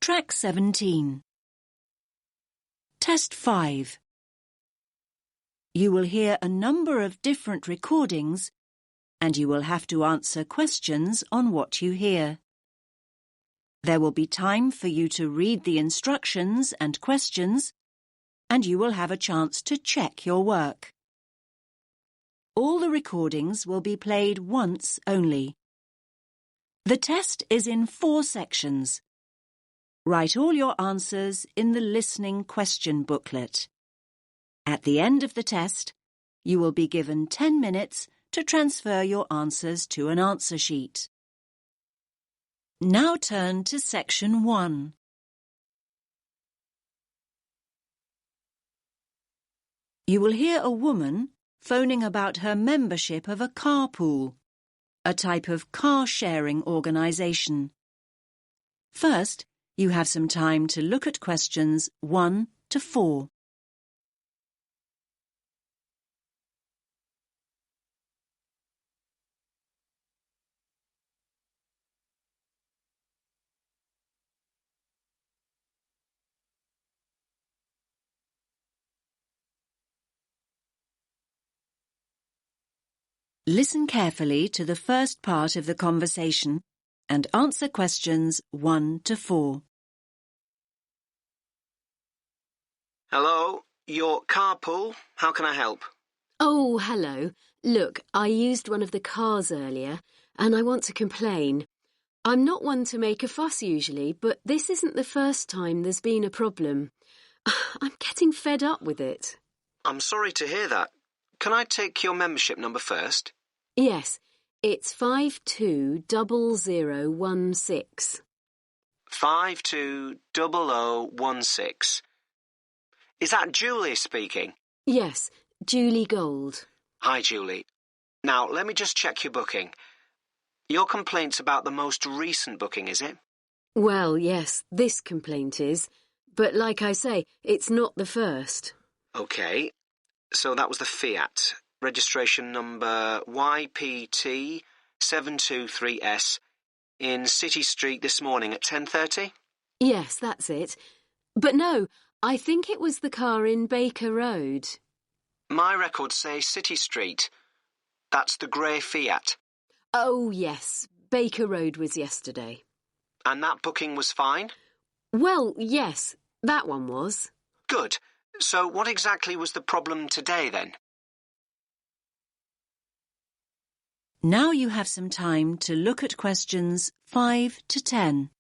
Track 17. Test 5. You will hear a number of different recordings and you will have to answer questions on what you hear. There will be time for you to read the instructions and questions, and you will have a chance to check your work. All the recordings will be played once only. The test is in 4 sections. Write all your answers in the listening question booklet. At the end of the test, you will be given 10 minutes to transfer your answers to an answer sheet. Now turn to section 1. You will hear a woman phoning about her membership of a carpool, a type of car-sharing organisation. First, you have some time to look at questions 1 to 4. Listen carefully to the first part of the conversation and answer questions 1 to 4. Hello, your carpool. How can I help? Oh, hello. Look, I used one of the cars earlier and I want to complain. I'm not one to make a fuss usually, but this isn't the first time there's been a problem. I'm getting fed up with it. I'm sorry to hear that. Can I take your membership number first? Yes, it's 520016. 520016. Is that Julie speaking? Yes, Julie Gold. Hi, Julie. Now, let me just check your booking. Your complaint's about the most recent booking, is it? Well, yes, this complaint is. But like I say, it's not the first. OK. So that was the Fiat. Registration number YPT723S in City Street this morning at 10:30? Yes, that's it. But no, I think it was the car in Baker Road. My records say City Street. That's the grey Fiat. Oh, yes, Baker Road was yesterday. And that booking was fine? Well, yes, that one was. Good. So what exactly was the problem today, then? Now you have some time to look at questions 5 to 10.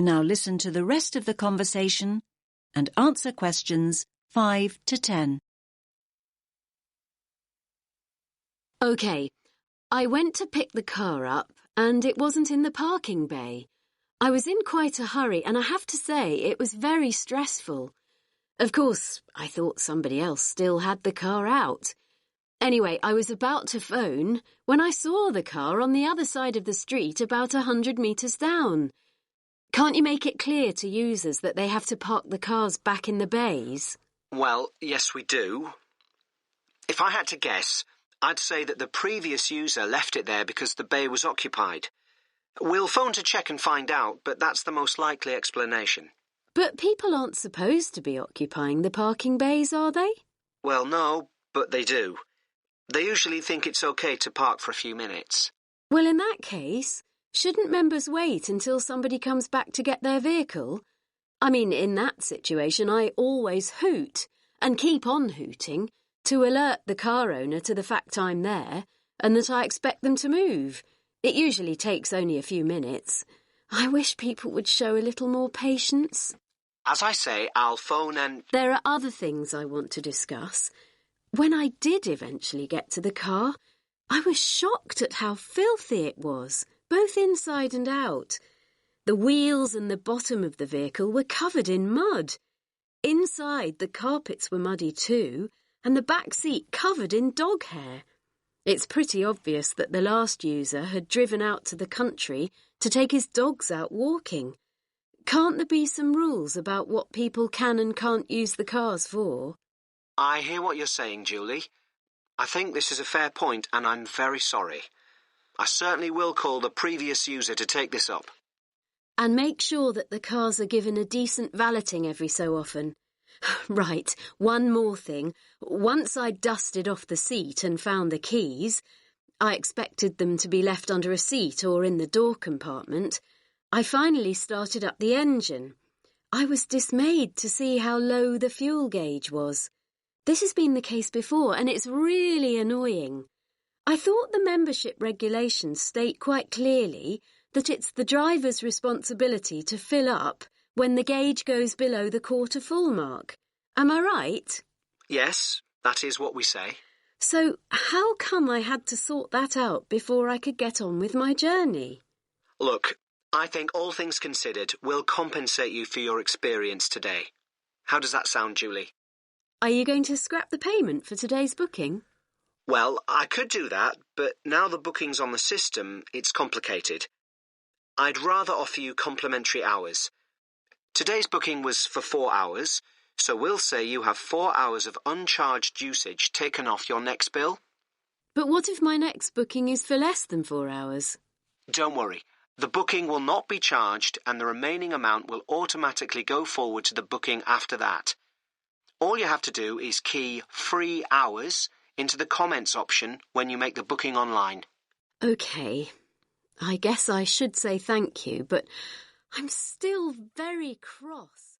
Now listen to the rest of the conversation and answer questions 5 to 10. OK, I went to pick the car up and it wasn't in the parking bay. I was in quite a hurry and I have to say it was very stressful. Of course, I thought somebody else still had the car out. Anyway, I was about to phone when I saw the car on the other side of the street about 100 metres down. Can't you make it clear to users that they have to park the cars back in the bays? Well, yes, we do. If I had to guess, I'd say that the previous user left it there because the bay was occupied. We'll phone to check and find out, but that's the most likely explanation. But people aren't supposed to be occupying the parking bays, are they? Well, no, but they do. They usually think it's okay to park for a few minutes. Well, in that case, shouldn't members wait until somebody comes back to get their vehicle? I mean, in that situation, I always hoot and keep on hooting to alert the car owner to the fact I'm there and that I expect them to move. It usually takes only a few minutes. I wish people would show a little more patience. As I say, I'll phone and... There are other things I want to discuss. When I did eventually get to the car, I was shocked at how filthy it was, both inside and out. The wheels and the bottom of the vehicle were covered in mud. Inside, the carpets were muddy too, and the back seat covered in dog hair. It's pretty obvious that the last user had driven out to the country to take his dogs out walking. Can't there be some rules about what people can and can't use the cars for? I hear what you're saying, Julie. I think this is a fair point, and I'm very sorry. I certainly will call the previous user to take this up. And make sure that the cars are given a decent valeting every so often. Right, one more thing. Once I'd dusted off the seat and found the keys, I expected them to be left under a seat or in the door compartment, I finally started up the engine. I was dismayed to see how low the fuel gauge was. This has been the case before, and it's really annoying. I thought the membership regulations state quite clearly that it's the driver's responsibility to fill up when the gauge goes below the quarter full mark. Am I right? Yes, that is what we say. So how come I had to sort that out before I could get on with my journey? Look, I think all things considered, we'll compensate you for your experience today. How does that sound, Julie? Are you going to scrap the payment for today's booking? Well, I could do that, but now the booking's on the system, it's complicated. I'd rather offer you complimentary hours. Today's booking was for 4 hours, so we'll say you have 4 hours of uncharged usage taken off your next bill. But what if my next booking is for less than 4 hours? Don't worry. The booking will not be charged, and the remaining amount will automatically go forward to the booking after that. All you have to do is key free hours into the comments option when you make the booking online. OK. I guess I should say thank you, but I'm still very cross.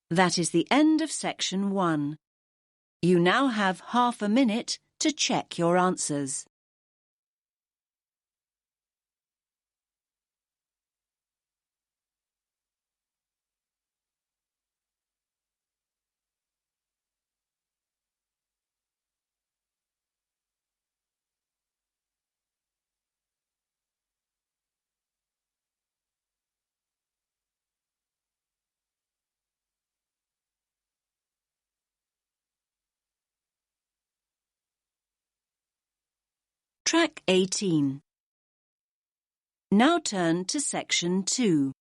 That is the end of section 1. You now have half a minute to check your answers. Track 18. Now turn to section 2.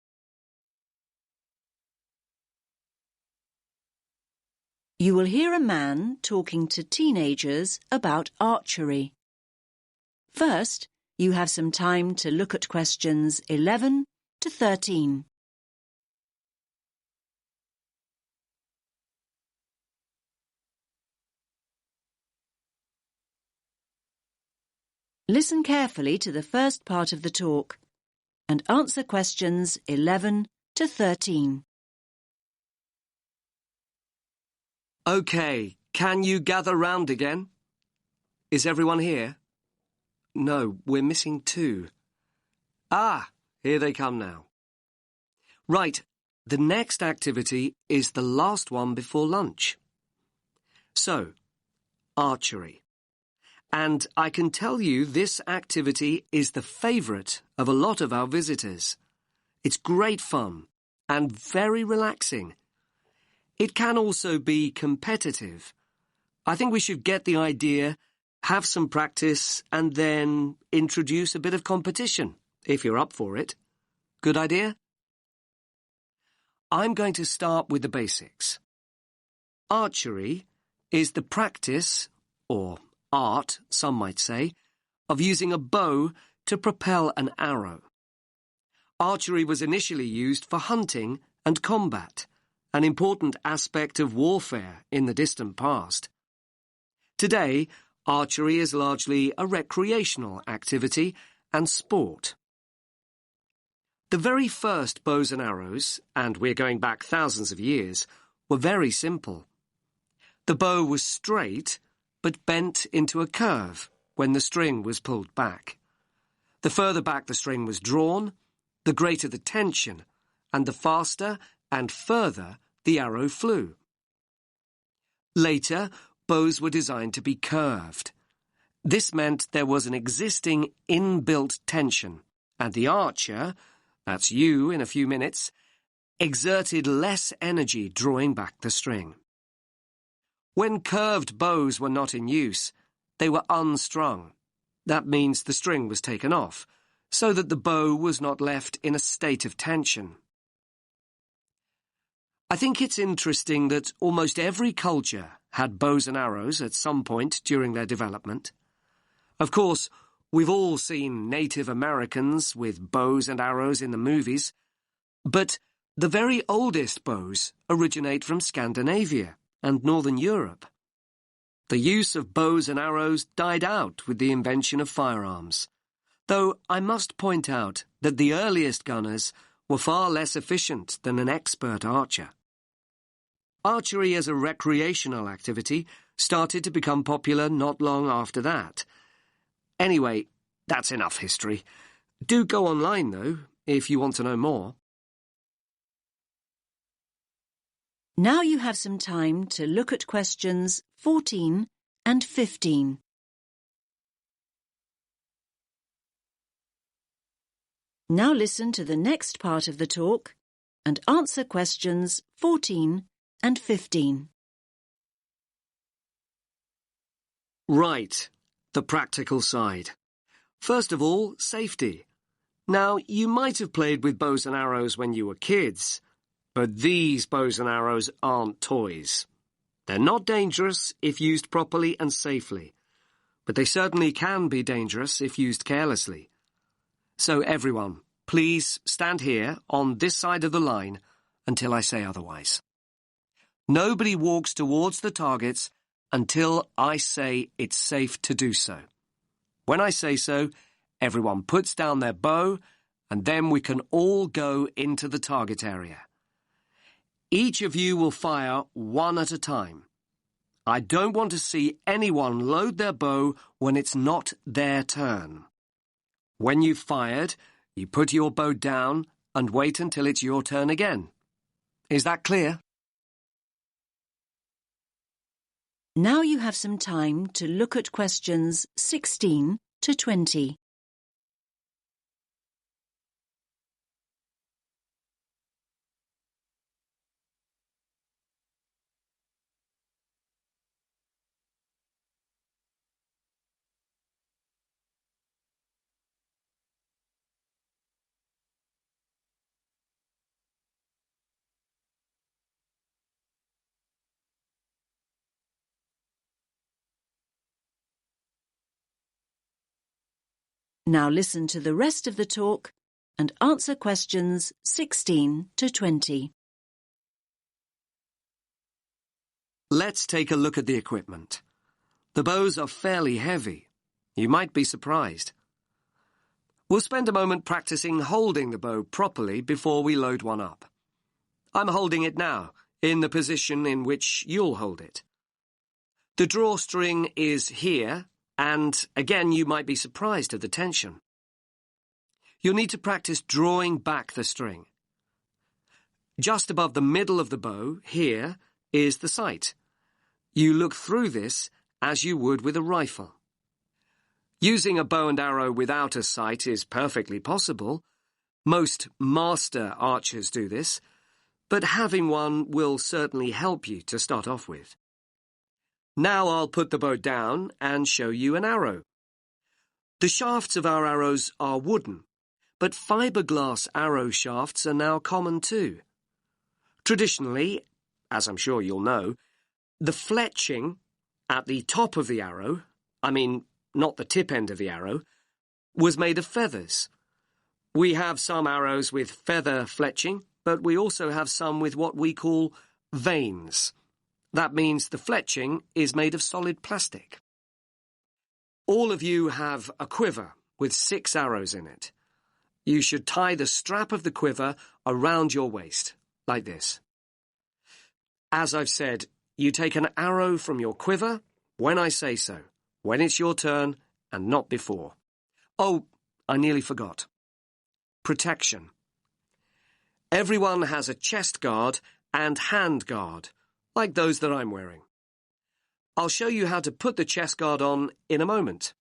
You will hear a man talking to teenagers about archery. First, you have some time to look at questions 11 to 13. Listen carefully to the first part of the talk and answer questions 11 to 13. OK, can you gather round again? Is everyone here? No, we're missing 2. Ah, here they come now. Right, the next activity is the last one before lunch. So, archery. And I can tell you this activity is the favourite of a lot of our visitors. It's great fun and very relaxing. It can also be competitive. I think we should get the idea, have some practice, and then introduce a bit of competition, if you're up for it. Good idea? I'm going to start with the basics. Archery is the practice, or art, some might say, of using a bow to propel an arrow. Archery was initially used for hunting and combat, an important aspect of warfare in the distant past. Today, archery is largely a recreational activity and sport. The very first bows and arrows, and we're going back thousands of years, were very simple. The bow was straight, but bent into a curve when the string was pulled back. The further back the string was drawn, the greater the tension, and the faster and further the arrow flew. Later, bows were designed to be curved. This meant there was an existing inbuilt tension, and the archer, that's you in a few minutes, exerted less energy drawing back the string. When curved bows were not in use, they were unstrung. That means the string was taken off, so that the bow was not left in a state of tension. I think it's interesting that almost every culture had bows and arrows at some point during their development. Of course, we've all seen Native Americans with bows and arrows in the movies, but the very oldest bows originate from Scandinavia and Northern Europe. The use of bows and arrows died out with the invention of firearms, though I must point out that the earliest gunners were far less efficient than an expert archer. Archery as a recreational activity started to become popular not long after that. Anyway, that's enough history. Do go online, though, if you want to know more. Now you have some time to look at questions 14 and 15. Now listen to the next part of the talk and answer questions 14 and 15. Right, the practical side. First of all, safety. Now, you might have played with bows and arrows when you were kids, but these bows and arrows aren't toys. They're not dangerous if used properly and safely, but they certainly can be dangerous if used carelessly. So everyone, please stand here on this side of the line until I say otherwise. Nobody walks towards the targets until I say it's safe to do so. When I say so, everyone puts down their bow, and then we can all go into the target area. Each of you will fire one at a time. I don't want to see anyone load their bow when it's not their turn. When you've fired, you put your bow down and wait until it's your turn again. Is that clear? Now you have some time to look at questions 16 to 20. Now listen to the rest of the talk and answer questions 16 to 20. Let's take a look at the equipment. The bows are fairly heavy. You might be surprised. We'll spend a moment practicing holding the bow properly before we load one up. I'm holding it now, in the position in which you'll hold it. The drawstring is here, and again you might be surprised at the tension. You'll need to practice drawing back the string. Just above the middle of the bow, here, is the sight. You look through this as you would with a rifle. Using a bow and arrow without a sight is perfectly possible. Most master archers do this, but having one will certainly help you to start off with. Now I'll put the bow down and show you an arrow. The shafts of our arrows are wooden, but fiberglass arrow shafts are now common too. Traditionally, as I'm sure you'll know, the fletching at the top of the arrow, not the tip end of the arrow, was made of feathers. We have some arrows with feather fletching, but we also have some with what we call vanes. That means the fletching is made of solid plastic. All of you have a quiver with 6 arrows in it. You should tie the strap of the quiver around your waist, like this. As I've said, you take an arrow from your quiver when I say so, when it's your turn and not before. Oh, I nearly forgot. Protection. Everyone has a chest guard and hand guard, like those that I'm wearing. I'll show you how to put the chest guard on in a moment.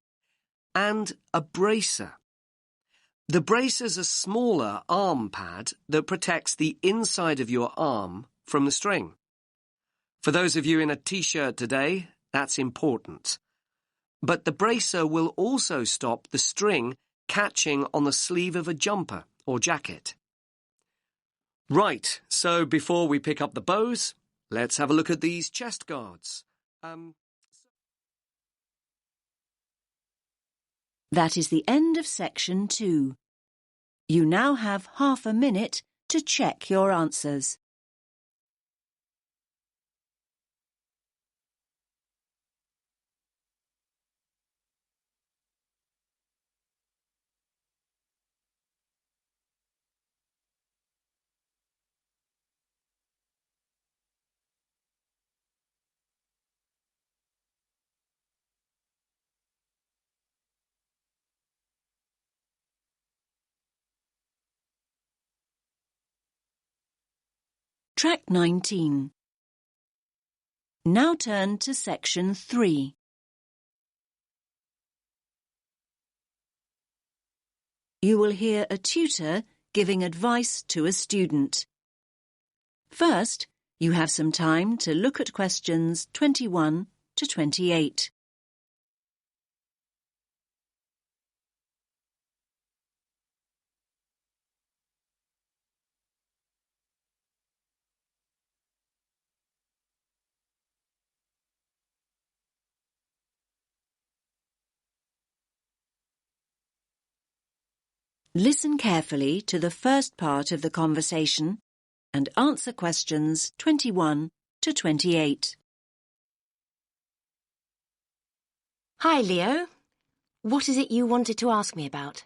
And a bracer. The bracer's a smaller arm pad that protects the inside of your arm from the string. For those of you in a t-shirt today, that's important. But the bracer will also stop the string catching on the sleeve of a jumper or jacket. Right, so before we pick up the bows, let's have a look at these chest guards. That is the end of section 2. You now have half a minute to check your answers. Track 19. Now turn to section 3. You will hear a tutor giving advice to a student. First, you have some time to look at questions 21 to 28. Listen carefully to the first part of the conversation and answer questions 21 to 28. Hi, Leo. What is it you wanted to ask me about?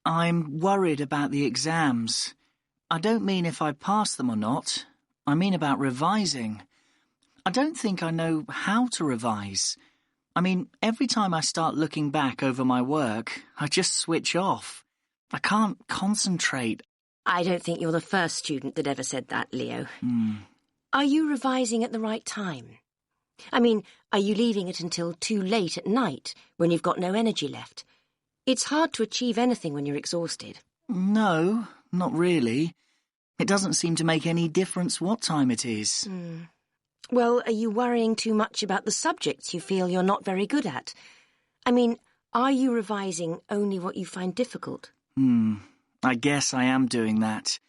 I'm worried about the exams. I don't mean if I pass them or not. I mean about revising. I don't think I know how to revise. I mean, every time I start looking back over my work, I just switch off. I can't concentrate. I don't think you're the first student that ever said that, Leo. Hmm. Are you revising at the right time? I mean, are you leaving it until too late at night when you've got no energy left? It's hard to achieve anything when you're exhausted. No, not really. It doesn't seem to make any difference what time it is. Well, are you worrying too much about the subjects you feel you're not very good at? I mean, are you revising only what you find difficult? I guess I am doing that.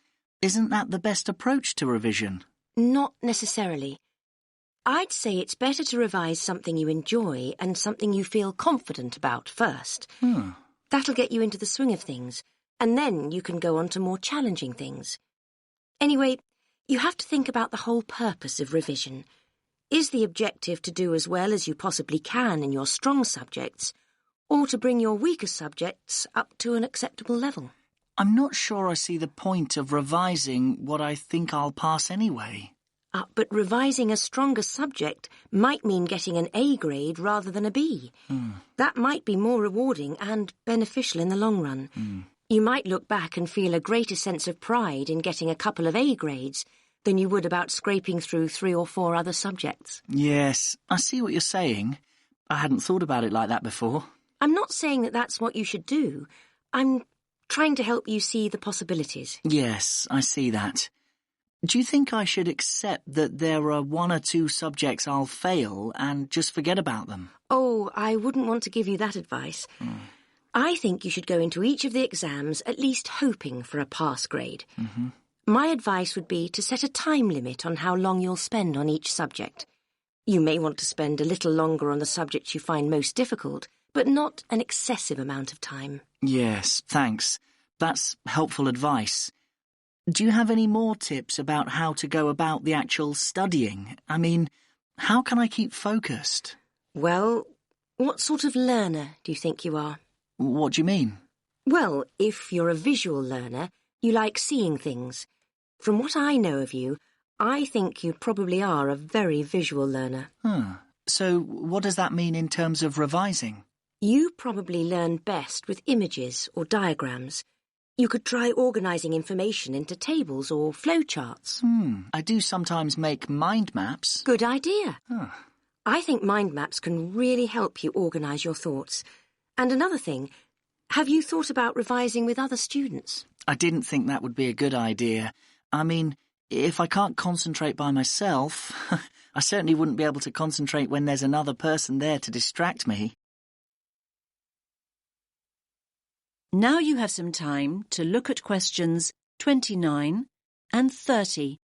Isn't that the best approach to revision? Not necessarily. I'd say it's better to revise something you enjoy and something you feel confident about first. That'll get you into the swing of things, and then you can go on to more challenging things. Anyway, you have to think about the whole purpose of revision. Is the objective to do as well as you possibly can in your strong subjects, or to bring your weaker subjects up to an acceptable level? I'm not sure I see the point of revising what I think I'll pass anyway. But revising a stronger subject might mean getting an A grade rather than a B. That might be more rewarding and beneficial in the long run. You might look back and feel a greater sense of pride in getting a couple of A grades than you would about scraping through 3 or 4 other subjects. Yes, I see what you're saying. I hadn't thought about it like that before. I'm not saying that that's what you should do. I'm trying to help you see the possibilities. Yes, I see that. Do you think I should accept that there are 1 or 2 subjects I'll fail and just forget about them? Oh, I wouldn't want to give you that advice. I think you should go into each of the exams at least hoping for a pass grade. My advice would be to set a time limit on how long you'll spend on each subject. You may want to spend a little longer on the subjects you find most difficult, but not an excessive amount of time. Yes, thanks. That's helpful advice. Do you have any more tips about how to go about the actual studying? I mean, how can I keep focused? Well, what sort of learner do you think you are? What do you mean? Well, if you're a visual learner, you like seeing things. From what I know of you, I think you probably are a very visual learner. So what does that mean in terms of revising? You probably learn best with images or diagrams. You could try organising information into tables or flowcharts. I do sometimes make mind maps. Good idea. I think mind maps can really help you organise your thoughts. And another thing, have you thought about revising with other students? I didn't think that would be a good idea. I mean, If I can't concentrate by myself, I certainly wouldn't be able to concentrate when there's another person there to distract me. Now you have some time to look at questions 29 and 30.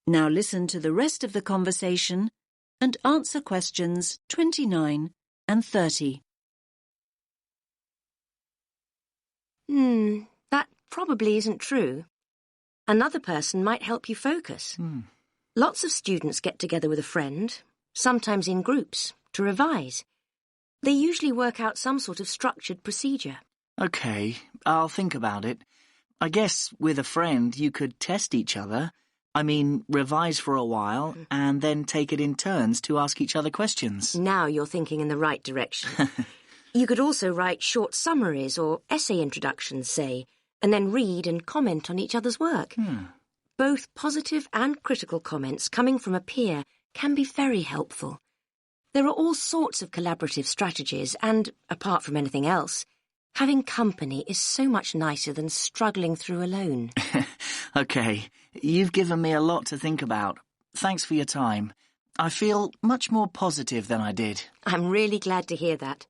Now listen to the rest of the conversation and answer questions 29 and 30. That probably isn't true. Another person might help you focus. Lots of students get together with a friend, sometimes in groups, to revise. They usually work out some sort of structured procedure. OK, I'll think about it. I guess with a friend you could test each other. I mean, revise for a while and then take it in turns to ask each other questions. Now you're thinking in the right direction. You could also write short summaries or essay introductions, say, and then read and comment on each other's work. Both positive and critical comments coming from a peer can be very helpful. There are all sorts of collaborative strategies and, apart from anything else, having company is so much nicer than struggling through alone. OK, you've given me a lot to think about. Thanks for your time. I feel much more positive than I did. I'm really glad to hear that.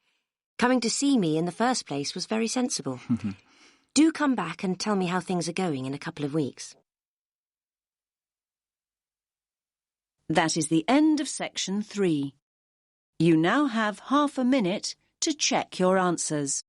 Coming to see me in the first place was very sensible. Do come back and tell me how things are going in a couple of weeks. That is the end of section 3. You now have half a minute to check your answers.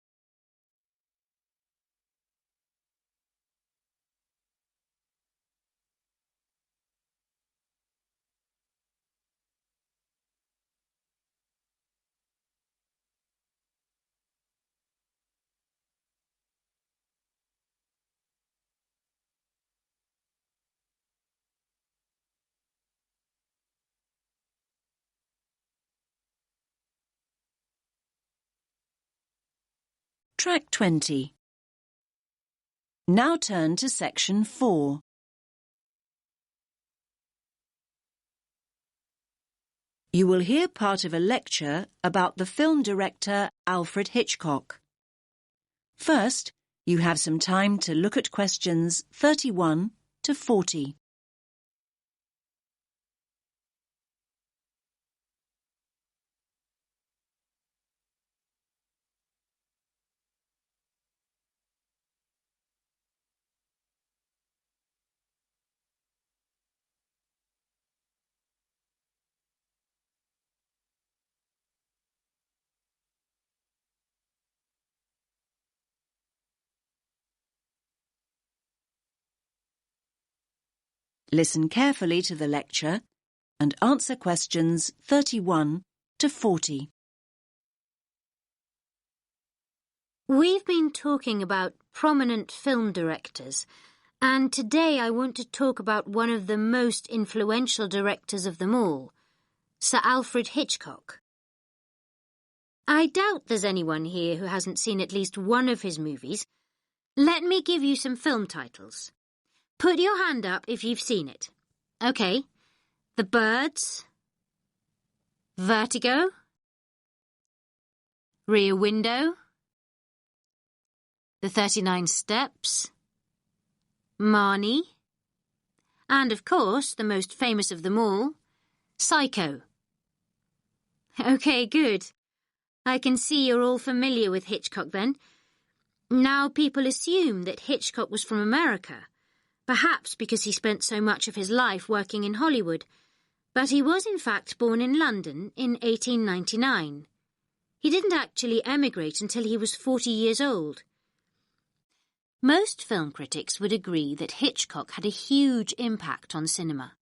Track 20. Now turn to section 4. You will hear part of a lecture about the film director Alfred Hitchcock. First, you have some time to look at questions 31 to 40. Listen carefully to the lecture and answer questions 31 to 40. We've been talking about prominent film directors, and today I want to talk about one of the most influential directors of them all, Sir Alfred Hitchcock. I doubt there's anyone here who hasn't seen at least one of his movies. Let me give you some film titles. Put your hand up if you've seen it. OK. The Birds. Vertigo. Rear Window. The 39 Steps. Marnie. And, of course, the most famous of them all, Psycho. OK, good. I can see you're all familiar with Hitchcock then. Now people assume that Hitchcock was from America, perhaps because he spent so much of his life working in Hollywood, but he was in fact born in London in 1899. He didn't actually emigrate until he was 40 years old. Most film critics would agree that Hitchcock had a huge impact on cinema.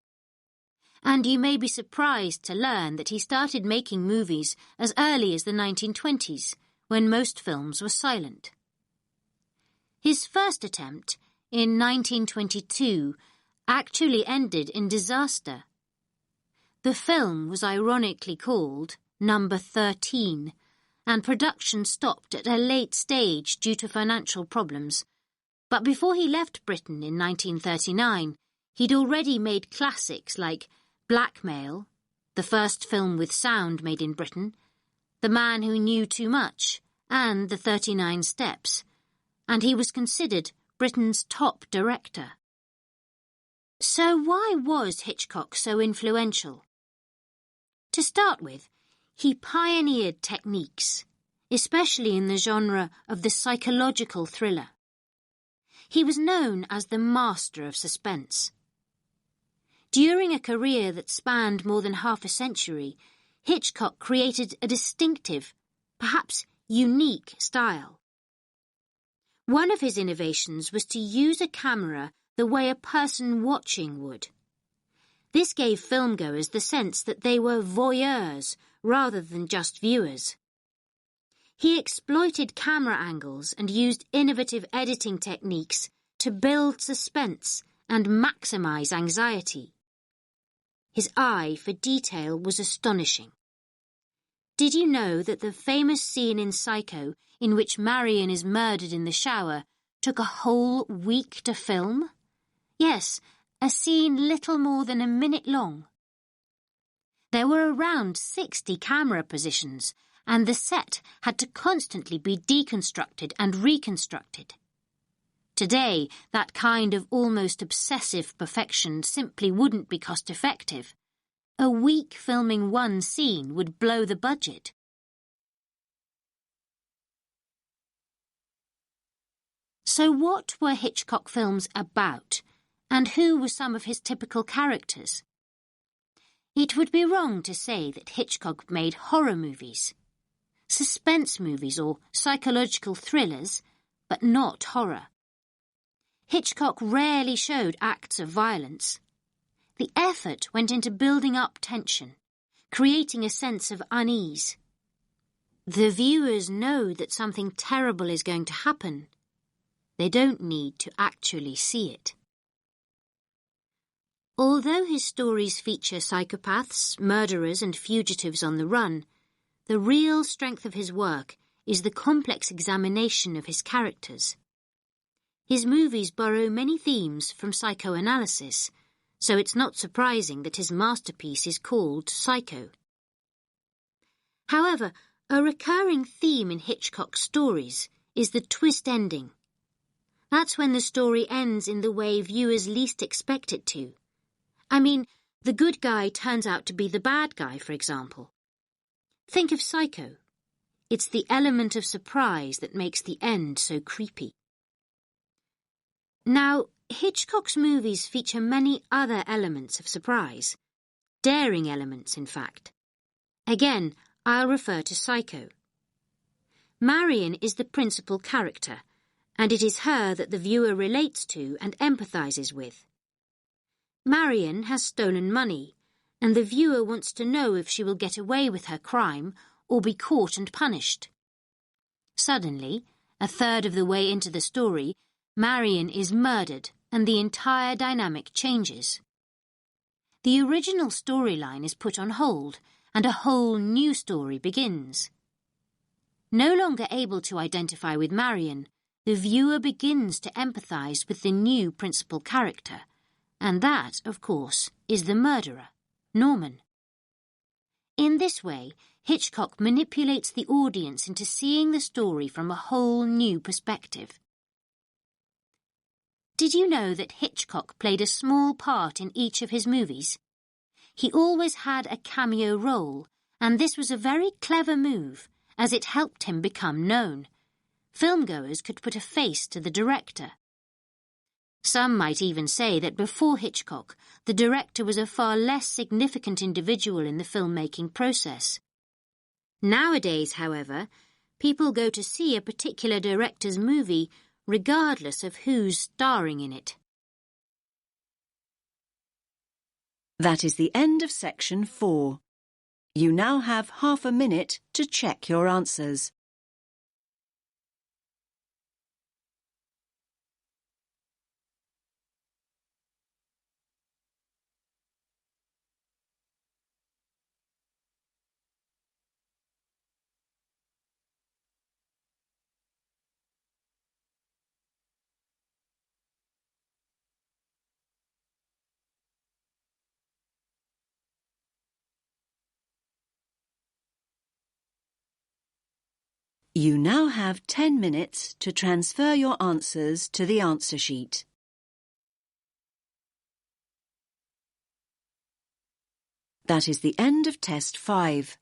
And you may be surprised to learn that he started making movies as early as the 1920s, when most films were silent. His first attempt, in 1922, actually ended in disaster. The film was ironically called Number 13, and production stopped at a late stage due to financial problems. But before he left Britain in 1939, he'd already made classics like Blackmail, the first film with sound made in Britain, The Man Who Knew Too Much, and The 39 Steps. and he was considered Britain's top director. So why was Hitchcock so influential? To start with, he pioneered techniques, especially in the genre of the psychological thriller. He was known as the master of suspense. During a career that spanned more than half a century, Hitchcock created a distinctive, perhaps unique style. One of his innovations was to use a camera the way a person watching would. This gave filmgoers the sense that they were voyeurs rather than just viewers. He exploited camera angles and used innovative editing techniques to build suspense and maximize anxiety. His eye for detail was astonishing. Did you know that the famous scene in Psycho in which Marion is murdered in the shower took a whole week to film? Yes, a scene little more than a minute long. There were around 60 camera positions, and the set had to constantly be deconstructed and reconstructed. Today, that kind of almost obsessive perfection simply wouldn't be cost-effective. A week filming one scene would blow the budget. So what were Hitchcock films about, and who were some of his typical characters? It would be wrong to say that Hitchcock made horror movies, suspense movies or psychological thrillers, but not horror. Hitchcock rarely showed acts of violence. The effort went into building up tension, creating a sense of unease. The viewers know that something terrible is going to happen. They don't need to actually see it. Although his stories feature psychopaths, murderers and fugitives on the run, the real strength of his work is the complex examination of his characters. His movies borrow many themes from psychoanalysis, so it's not surprising that his masterpiece is called Psycho. However, a recurring theme in Hitchcock's stories is the twist ending. That's when the story ends in the way viewers least expect it to. I mean, the good guy turns out to be the bad guy, for example. Think of Psycho. It's the element of surprise that makes the end so creepy. Now, Hitchcock's movies feature many other elements of surprise. Daring elements, in fact. Again, I'll refer to Psycho. Marion is the principal character, and it is her that the viewer relates to and empathizes with. Marion has stolen money, and the viewer wants to know if she will get away with her crime or be caught and punished. Suddenly, a third of the way into the story, Marion is murdered and the entire dynamic changes. The original storyline is put on hold and a whole new story begins. No longer able to identify with Marion, the viewer begins to empathize with the new principal character, and that, of course, is the murderer, Norman. In this way, Hitchcock manipulates the audience into seeing the story from a whole new perspective. Did you know that Hitchcock played a small part in each of his movies? He always had a cameo role, and this was a very clever move, as it helped him become known. Filmgoers could put a face to the director. Some might even say that before Hitchcock, the director was a far less significant individual in the filmmaking process. Nowadays, however, people go to see a particular director's movie regardless of who's starring in it. That is the end of section 4. You now have half a minute to check your answers. You now have 10 minutes to transfer your answers to the answer sheet. That is the end of Test 5.